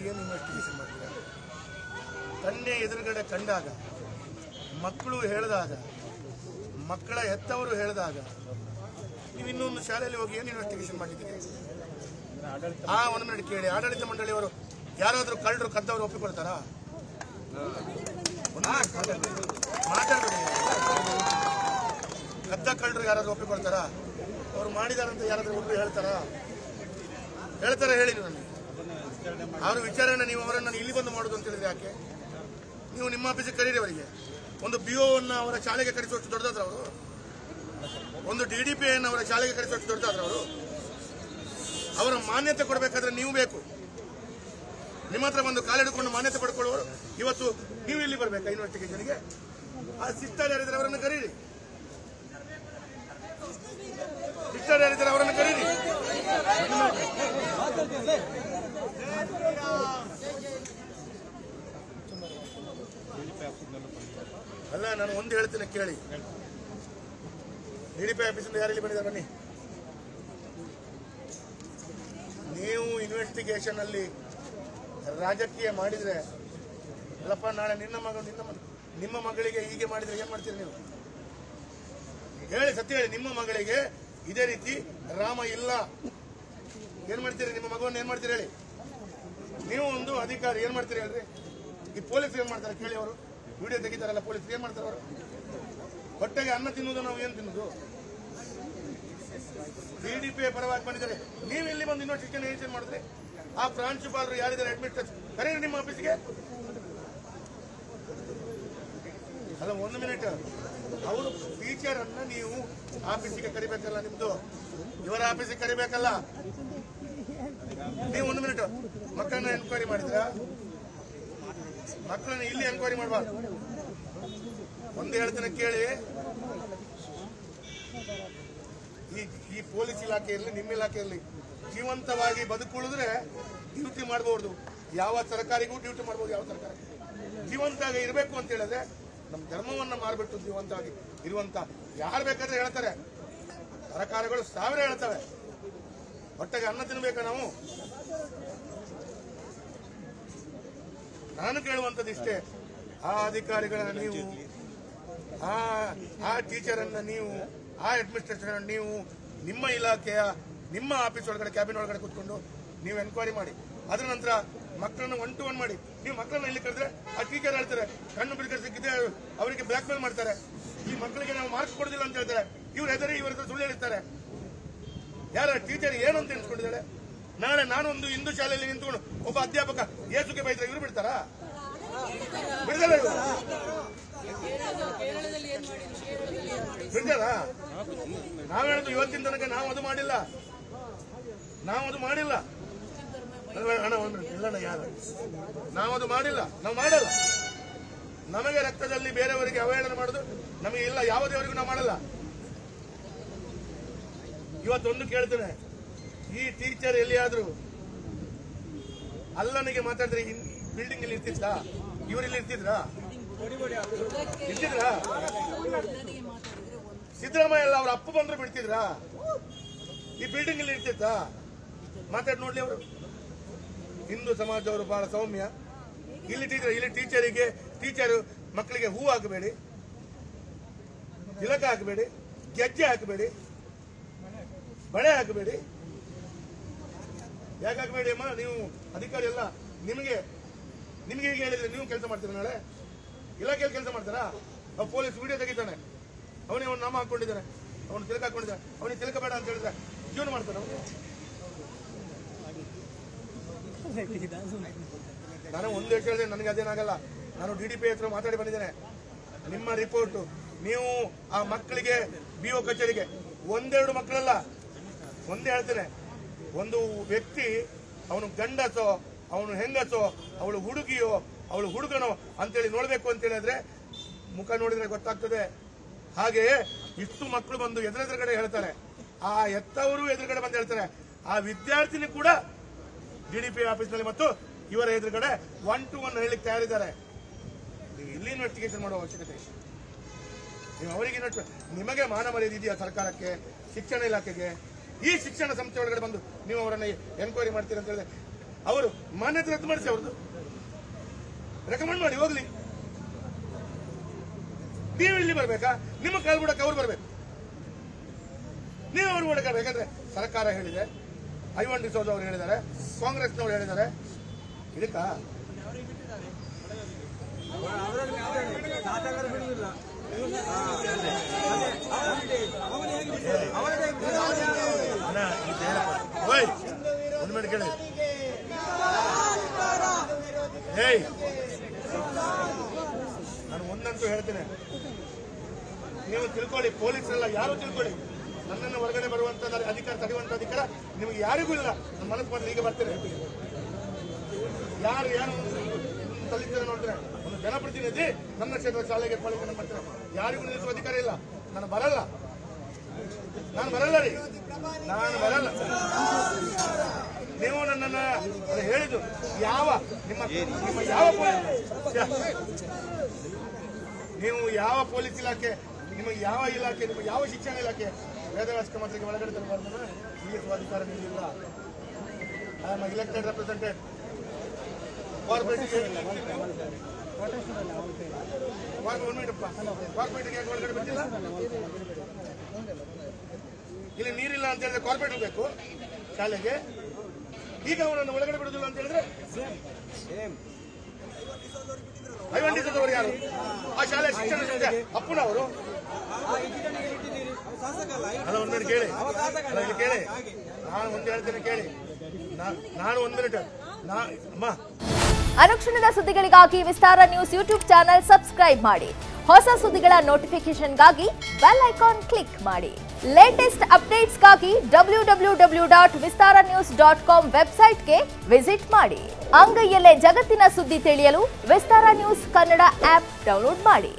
ಏನು ಇನ್ವೆಸ್ಟಿಗೇಷನ್ ಮಾಡ್ತೀರಾ? ಕಣ್ಣೆ ಎದುರುಗಡೆ ಕಂಡಾಗ, ಮಕ್ಕಳು ಹೇಳಿದಾಗ, ಮಕ್ಕಳ ಹೆತ್ತವರು ಹೇಳಿದಾಗ ನೀವು ಇನ್ನೊಂದು ಶಾಲೆಯಲ್ಲಿ ಹೋಗಿ ಏನು ಇನ್ವೆಸ್ಟಿಗೇಷನ್ ಮಾಡಿದ್ದೀರಿ? ಒಂದು ಮಿನಿಟ್ ಕೇಳಿ. ಆಡಳಿತ ಮಂಡಳಿಯವರು ಯಾರಾದರೂ ಕಳ್ಳರು ಕದ್ದವರು ಒಪ್ಪಿಕೊಳ್ತಾರಾ? ಮಾತಾಡೋದು. ಕದ್ದ ಕಳ್ಳರು ಯಾರಾದ್ರೂ ಒಪ್ಪಿಕೊಳ್ತಾರಾ? ಅವ್ರು ಮಾಡಿದಾರಂತ ಯಾರಾದ್ರೂ ಒಬ್ಬರು ಹೇಳ್ತಾರಾ? ಹೇಳಿ ನನಗೆ. ಅವ್ರ ವಿಚಾರಣೆ ನೀವು ಅವರನ್ನು ಇಲ್ಲಿ ಬಂದು ಮಾಡೋದು ಅಂತ ಹೇಳಿದ್ರೆ ಯಾಕೆ? ನೀವು ನಿಮ್ಮ ಆಫೀಸಿಗೆ ಕರೀರಿ ಅವರಿಗೆ. ಒಂದು BO ಅನ್ನು ಅವರ ಶಾಲೆಗೆ ಕರೆಸುವಷ್ಟು ದೊಡ್ಡದಾದ್ರ ಅವರು? ಒಂದು DDP ಅನ್ನು ಅವರ ಶಾಲೆಗೆ ಕರೆಸುವಷ್ಟು ದೊಡ್ಡದಾದ್ರ ಅವರು? ಅವರ ಮಾನ್ಯತೆ ಕೊಡಬೇಕಾದ್ರೆ ನೀವು ಬೇಕು. ನಿಮ್ಮ ಹತ್ರ ಒಂದು ಕಾಲಿಡ್ಕೊಂಡು ಮಾನ್ಯತೆ ಪಡ್ಕೊಳ್ಳುವವರು ಇವತ್ತು ನೀವು ಇಲ್ಲಿ ಬರಬೇಕಾ ಇನ್ವೆಸ್ಟಿಗೇಷನ್ಗೆ? ಆ ಸಿಸ್ಟರ್ ಯಾರಿದ್ರೆ ಅವರನ್ನು ಕರೀರಿ. ಅಲ್ಲ, ನಾನು ಒಂದು ಹೇಳ್ತೇನೆ ಕೇಳಿ. DDP ಆಫೀಸಿಂದ ಯಾರು ಇಲ್ಲಿ ಬಂದಿದ್ದಾರೆ? ಬನ್ನಿ. ನೀವು ಇನ್ವೆಸ್ಟಿಗೇಷನ್ ಅಲ್ಲಿ ರಾಜಕೀಯ ಮಾಡಿದ್ರೆ ಅಲ್ಲಪ್ಪ, ನಾಳೆ ನಿಮ್ಮ ಮಗಳಿಗೆ ಹೀಗೆ ಮಾಡಿದ್ರೆ ಏನ್ ಮಾಡ್ತೀರಿ ನೀವು? ಹೇಳಿ, ಸತ್ಯ ಹೇಳಿ. ನಿಮ್ಮ ಮಗಳಿಗೆ ಇದೇ ರೀತಿ ರಾಮ ಇಲ್ಲ, ಏನ್ ಮಾಡ್ತೀರಿ? ನಿಮ್ಮ ಮಗುವನ್ನು ಏನ್ ಮಾಡ್ತೀರಿ ಹೇಳಿ? ನೀವು ಒಂದು ಅಧಿಕಾರಿ ಏನ್ ಮಾಡ್ತೀರಿ ಹೇಳ್ರಿ? ಈ ಪೊಲೀಸ್ ಏನ್ ಮಾಡ್ತಾರೆ ಕೇಳಿ. ಅವರು ವಿಡಿಯೋ ತೆಗಿತಾರಲ್ಲ, ಪೊಲೀಸ್ ಏನ್ ಮಾಡ್ತಾರೆ? ಅವರು ಹೊಟ್ಟೆಗೆ ಅನ್ನ ತಿನ್ನುವುದು ನಾವು ಏನ್ ತಿನ್ನುದು? DDP ಪರವಾಗಿ ಬಂದಿದ್ದಾರೆ. ನೀವು ಇಲ್ಲಿ ಬಂದು ಇನ್ವೆಸ್ಟಿಗೇಷನ್ ಮಾಡಿದ್ರೆ ಆ ಪ್ರಾಂಶುಪಾಲರು ಯಾರಿದ್ದಾರೆ ಅಡ್ಮಿನಿಸ್ಟ್ರೇಷನ್ ಕರೀರಿ ನಿಮ್ಮ ಆಫೀಸ್ಗೆ. ಅಲ್ಲ, ಒಂದು ಮಿನಿಟ್. ಅವರು ಟೀಚರ್ ಅನ್ನ ನೀವು ಆಫೀಸಿಗೆ ಕರಿಬೇಕಲ್ಲ, ನಿಮ್ದು ಇವರ ಆಫೀಸಿಗೆ ಕರಿಬೇಕಲ್ಲ. ನೀವು ಒಂದು ಮಿನಿಟ್ ಮಕ್ಕಳನ್ನ ಎನ್ಕ್ವೈರಿ ಮಾಡಿದ್ರ? ಮಕ್ಕಳನ್ನ ಇಲ್ಲಿ ಎನ್ಕ್ವೈರಿ ಮಾಡಬಾರ್ದು. ಒಂದು ಹೇಳ್ತೇನೆ ಕೇಳಿ. ಈ ಪೊಲೀಸ್ ಇಲಾಖೆ ಇರಲಿ, ನಿಮ್ಮ ಇಲಾಖೆ ಇರಲಿ, ಜೀವಂತವಾಗಿ ಬದುಕುಳಿದ್ರೆ ಡ್ಯೂಟಿ ಮಾಡಬಹುದು. ಯಾವ ಸರ್ಕಾರಿಗೂ ಡ್ಯೂಟಿ ಮಾಡಬಹುದು. ಯಾವ ಸರ್ಕಾರ ಜೀವಂತವಾಗಿ ಇರಬೇಕು ಅಂತ ಹೇಳಿದ್ರೆ ನಮ್ಮ ಧರ್ಮವನ್ನ ಮಾರ್ಬಿಟ್ಟು ಜೀವಂತವಾಗಿ ಇರುವಂತ ಯಾರು ಬೇಕಾದ್ರೆ ಹೇಳ್ತಾರೆ. ಸರ್ಕಾರಗಳು ಸಾವಿರ ಹೇಳ್ತವೆ. ಹೊಟ್ಟೆಗೆ ಅನ್ನ ತಿನ್ಬೇಕಾ ನಾವು? ನಾನು ಕೇಳುವಂತದ್ದಿಷ್ಟೇ. ಆ ಅಧಿಕಾರಿಗಳನ್ನ ನೀವು, ಆ ಟೀಚರ್ ಅನ್ನ ನೀವು, ಆ ಅಡ್ಮಿನಿಸ್ಟ್ರೇಷನ್ ನೀವು ನಿಮ್ಮ ಇಲಾಖೆಯ ನಿಮ್ಮ ಆಫೀಸ್ ಒಳಗಡೆ ಕ್ಯಾಬಿನ್ ಒಳಗಡೆ ಕೂತ್ಕೊಂಡು ನೀವು ಎನ್ಕ್ವೈರಿ ಮಾಡಿ. ಅದರ ನಂತರ ಮಕ್ಕಳನ್ನ 1 to 1 ಮಾಡಿ. ನೀವು ಮಕ್ಕಳನ್ನ ಇಲ್ಲಿ ಕರೆದ್ರೆ ಆ ಟೀಚರ್ ಹೇಳ್ತಾರೆ ಕಣ್ಣು ಬಿಡಿದ್ರೆ ಸಿಕ್ಕಿದೆ ಅವರಿಗೆ ಬ್ಲಾಕ್ ಮೇಲ್ ಮಾಡ್ತಾರೆ. ಈ ಮಕ್ಕಳಿಗೆ ನಾವು ಮಾರ್ಕ್ಸ್ ಕೊಡೋದಿಲ್ಲ ಅಂತ ಹೇಳ್ತಾರೆ. ಇವ್ರು ಹೆದರಿ ಇವ್ರ ಹತ್ರ ಸುಳ್ಳು ಹೇಳ್ತಾರೆ. ಯಾರ ಟೀಚರ್ ಏನು ಅಂತ ಎನ್ಸ್ಕೊಂಡಿದ್ದಾರೆ? ನಾಳೆ ನಾನೊಂದು ಹಿಂದೂ ಶಾಲೆಯಲ್ಲಿ ನಿಂತ್ಕೊಂಡು ಒಬ್ಬ ಅಧ್ಯಾಪಕ ಏಸುಗೆ ಬೈದ್ರೆ ಇವ್ರು ಬಿಡ್ತಾರಾ? ಬಿಡ್ತಾರ? ಬಿಡ್ತಾರಾ? ನಾವ್ ಹೇಳುದು ಇವತ್ತಿನ ತನಕ ನಾವು ಅದು ಮಾಡಿಲ್ಲ. ಅಣ್ಣ ಇಲ್ಲಣ್ಣ, ಯಾರು ನಾವು ಅದು ಮಾಡಿಲ್ಲ. ನಾವು ಮಾಡಲ್ಲ. ನಮಗೆ ರಕ್ತದಲ್ಲಿ ಬೇರೆಯವರಿಗೆ ಅವಹೇಳನ ಮಾಡೋದು ನಮಗೆ ಇಲ್ಲ. ಯಾವ ದೇವರಿಗೂ ನಾವು ಮಾಡಲ್ಲ. ಇವತ್ತೊಂದು ಕೇಳ್ತೇನೆ, ಈ ಟೀಚರ್ ಎಲ್ಲಿಯಾದ್ರೂ ಅಲ್ಲನಿಗೆ ಮಾತಾಡಿದ್ರೆ ಬಿಲ್ಡಿಂಗ್ ಇಲ್ಲಿ ಇರ್ತಿದ್ರಾ? ಇವರಿಲ್ಲಿ ಇರ್ತಿದ್ರಾ? ಸಿದ್ದರಾಮಯ್ಯ ಎಲ್ಲ ಅವ್ರ ಅಪ್ಪ ಬಂದ್ರು ಬಿಡ್ತಿದ್ರಾ? ಈ ಬಿಲ್ಡಿಂಗ್ ಇಲ್ಲಿ ಇರ್ತಿತ್ತ? ಮಾತಾಡಿ ನೋಡ್ಲಿ. ಅವರು ಹಿಂದೂ ಸಮಾಜದವರು ಬಹಳ ಸೌಮ್ಯ. ಇಲ್ಲಿ ಟೀಚರು ಮಕ್ಕಳಿಗೆ ಹೂ ಹಾಕಬೇಡಿ, ತಿಲಕ ಹಾಕಬೇಡಿ, ಗೆಜ್ಜೆ ಹಾಕಬೇಡಿ, ಬಳೆ ಹಾಕಬೇಡಿ. ಯಾಕೆ ಹಾಕಬೇಡಿ ಅಮ್ಮ? ನೀವು ಅಧಿಕಾರಿ ಎಲ್ಲ. ನಿಮಗೆ ಹೀಗೆ ಹೇಳಿದ್ರೆ ನೀವು ಕೆಲಸ ಮಾಡ್ತೀರಾ? ನಾಳೆ ಇಲಾಖೆಯಲ್ಲಿ ಕೆಲಸ ಮಾಡ್ತಾರಾ? ಪೊಲೀಸ್ ವಿಡಿಯೋ ತೆಗಿತಾನೆ, ಅವನೇ ಅವ್ನು ನಾಮ ಹಾಕೊಂಡಿದ್ದಾನೆ, ಅವನು ತಿಲಕ ಹಾಕೊಂಡಿದ್ದಾನೆ, ಅವನಿಗೆ ತಿಲಕ ಬೇಡ ಅಂತ ಹೇಳಿದ್ರೆ ಜೀವನ ಮಾಡ್ತಾನೆ ಅವನು. ನಾನು ಒಂದು ವಿಷಯ ಹೇಳಿದೆ, ನನಗೆ ಅದೇನಾಗಲ್ಲ. ನಾನು DDP ಹತ್ರ ಮಾತಾಡಿ ಬಂದಿದ್ದೇನೆ. ನಿಮ್ಮ ರಿಪೋರ್ಟ್ ನೀವು ಆ ಮಕ್ಕಳಿಗೆ BO ಕಚೇರಿಗೆ 1-2 ಮಕ್ಕಳಲ್ಲ, ಒಂದೇ ಹೇಳ್ತೇನೆ. ಒಂದು ವ್ಯಕ್ತಿ ಅವನು ಗಂಡಸೋ, ಅವನು ಹೆಂಗಸೋ, ಅವಳು ಹುಡುಗಿಯೋ, ಅವಳು ಹುಡುಗನೋ ಅಂತೇಳಿ ನೋಡ್ಬೇಕು ಅಂತ ಹೇಳಿದ್ರೆ ಮುಖ ನೋಡಿದ್ರೆ ಗೊತ್ತಾಗ್ತದೆ. ಹಾಗೆಯೇ ಇಷ್ಟು ಮಕ್ಕಳು ಬಂದು ಎದುರೆದುರುಗಡೆ ಹೇಳ್ತಾರೆ, ಆ ಎತ್ತವರು ಎದುರುಗಡೆ ಬಂದು ಹೇಳ್ತಾರೆ. ಆ ವಿದ್ಯಾರ್ಥಿನಿ ಕೂಡ DDP ಆಫೀಸ್ನಲ್ಲಿ ಮತ್ತು ಇವರ ಎದುರುಗಡೆ 1 to 1 ಹೇಳಲಿಕ್ಕೆ ತಯಾರಿದ್ದಾರೆ. ನೀವು ಇಲ್ಲಿ ಇನ್ವೆಸ್ಟಿಗೇಷನ್ ಮಾಡುವ ಅವಶ್ಯಕತೆ ಇದೆ. ನೀವು ಅವರಿಗೆ ನಿಮಗೆ ಮಾನ ಮರ್ಯಾದೆ ಇದೆಯಾ? ಸರ್ಕಾರಕ್ಕೆ, ಶಿಕ್ಷಣ ಇಲಾಖೆಗೆ, ಈ ಶಿಕ್ಷಣ ಸಂಸ್ಥೆ ಒಳಗಡೆ ಬಂದು ನೀವು ಅವರನ್ನು ಎನ್ಕ್ವೈರಿ ಮಾಡ್ತೀರಿ ಅಂತ ಹೇಳಿದ್ರೆ ಅವರು ಮಾನ್ಯತೆ ರದ್ದು ಮಾಡಿಸಿ, ಅವ್ರದ್ದು ರೆಕಮೆಂಡ್ ಮಾಡಿ ಹೋಗ್ಲಿ. ನೀವು ಇಲ್ಲಿ ಬರ್ಬೇಕಾ? ನಿಮ್ಮ ಕಾಲ್ ಬಿಡಕ್ಕೆ ಅವ್ರು ಬರ್ಬೇಕು. ನೀವು ಅವ್ರು ಬಿಡಕ್ಕೆ ಯಾಕಂದ್ರೆ ಸರ್ಕಾರ ಹೇಳಿದೆ, ಐವನ್ ಡಿಸೋಜ್ ಅವರು ಹೇಳಿದ್ದಾರೆ, ಕಾಂಗ್ರೆಸ್ನವರು ಹೇಳಿದ್ದಾರೆ. ಇದಕ್ಕ ಒಂದು ಮಿನಿಟ್ ಕೇಳಿ. ನಾನು ಒಂದಂತೂ ಹೇಳ್ತೇನೆ, ನೀವು ತಿಳ್ಕೊಳ್ಳಿ, ಪೊಲೀಸರೆಲ್ಲ ಯಾರು ತಿಳ್ಕೊಳ್ಳಿ, ನನ್ನನ್ನು ಹೊರಗಡೆ ಬರುವಂತ ಅಧಿಕಾರ, ತಡೆಯುವಂತ ಅಧಿಕಾರ ನಿಮಗೆ ಯಾರಿಗೂ ಇಲ್ಲ. ನನ್ನ ಮನಸ್ಸು ಬಂದು ಈಗ ಬರ್ತೇನೆ. ಯಾರು ಯಾರು ತಲ್ಲಿದ್ದಾರೆ ನೋಡ್ತಾರೆ, ಒಂದು ಜನಪ್ರತಿನಿಧಿ ನನ್ನ ಕ್ಷೇತ್ರದ ಶಾಲೆಗೆ ಪಾಲಿಕೆ ಮಾಡ್ತಾರೆ, ಯಾರಿಗೂ ನಿಲ್ಲಿಸುವ ಅಧಿಕಾರ ಇಲ್ಲ. ನಾನು ಬರಲ್ಲ ರೀ, ನಾನು ಬರಲ್ಲ. ನೀವು ನನ್ನನ್ನ ಹೇಳಿದ್ದು ಯಾವ ನಿಮ್ಮ ಯಾವ ನೀವು ಯಾವ ಪೊಲೀಸ್ ಇಲಾಖೆ, ನಿಮಗೆ ಯಾವ ಇಲಾಖೆ, ನಿಮ್ಮ ಯಾವ ಶಿಕ್ಷಣ ಇಲಾಖೆ ವೇದವ್ಯಾಸ ಮಂತ್ರಿಗೆ ಒಳಗಡೆ ತರಬಾರ್ದು, ನಿಲ್ಲಿಸುವ ಅಧಿಕಾರ ನಿಮಗಿಲ್ಲ. I am elected representative. ಕಾರ್ಪೊರೇಟ್ಗೆ ಯಾಕೆ ಒಳಗಡೆ ಬರ್ತಿಲ್ಲ? ಇಲ್ಲಿ ನೀರಿಲ್ಲ ಅಂತ ಹೇಳಿದ್ರೆ ಕಾರ್ಪೊರೇಟ್ ಬೇಕು ಶಾಲೆಗೆ. ಈಗ ಅವರನ್ನು ಒಳಗಡೆ ಬಿಡುದಿಲ್ಲ ಅಂತ ಹೇಳಿದ್ರೆ ಐವಂಡಿಸದವರು ಯಾರು? ಆ ಶಾಲೆ ಶಿಕ್ಷಣ ಅಪ್ಪನವರು. ಅಲ್ಲ, ಒಂದು ಮಿನಿಟ್ ಕೇಳಿ, ಕೇಳಿ, ನಾನು ಒಂದು ಹೇಳ್ತೇನೆ ಕೇಳಿ. ನಾನು ಒಂದು ಮಿನಿಟ್ ಅಮ್ಮ. ಅನುಕ್ಷಣದ ಸುದ್ದಿಗಳಿಗಾಗಿ ವಿಸ್ತಾರ ನ್ಯೂಸ್ ಯೂಟ್ಯೂಬ್ ಚಾನೆಲ್ ಸಬ್ಸ್ಕ್ರೈಬ್ ಮಾಡಿ. ಹೊಸ ಸುದ್ದಿಗಳ ನೋಟಿಫಿಕೇಶನ್ಗಾಗಿ ಬೆಲ್ ಐಕಾನ್ ಕ್ಲಿಕ್ ಮಾಡಿ. ಲೇಟೆಸ್ಟ್ ಅಪ್ಡೇಟ್ಸ್ಗಾಗಿ www.vistaranews.com ವೆಬ್ಸೈಟ್ಗೆ ವಿಸಿಟ್ ಮಾಡಿ. ಅಂಗೈಯಲ್ಲೇ ಜಗತ್ತಿನ ಸುದ್ದಿ ತಿಳಿಯಲು ವಿಸ್ತಾರ ನ್ಯೂಸ್ ಕನ್ನಡ ಆಪ್ ಡೌನ್ಲೋಡ್ ಮಾಡಿ.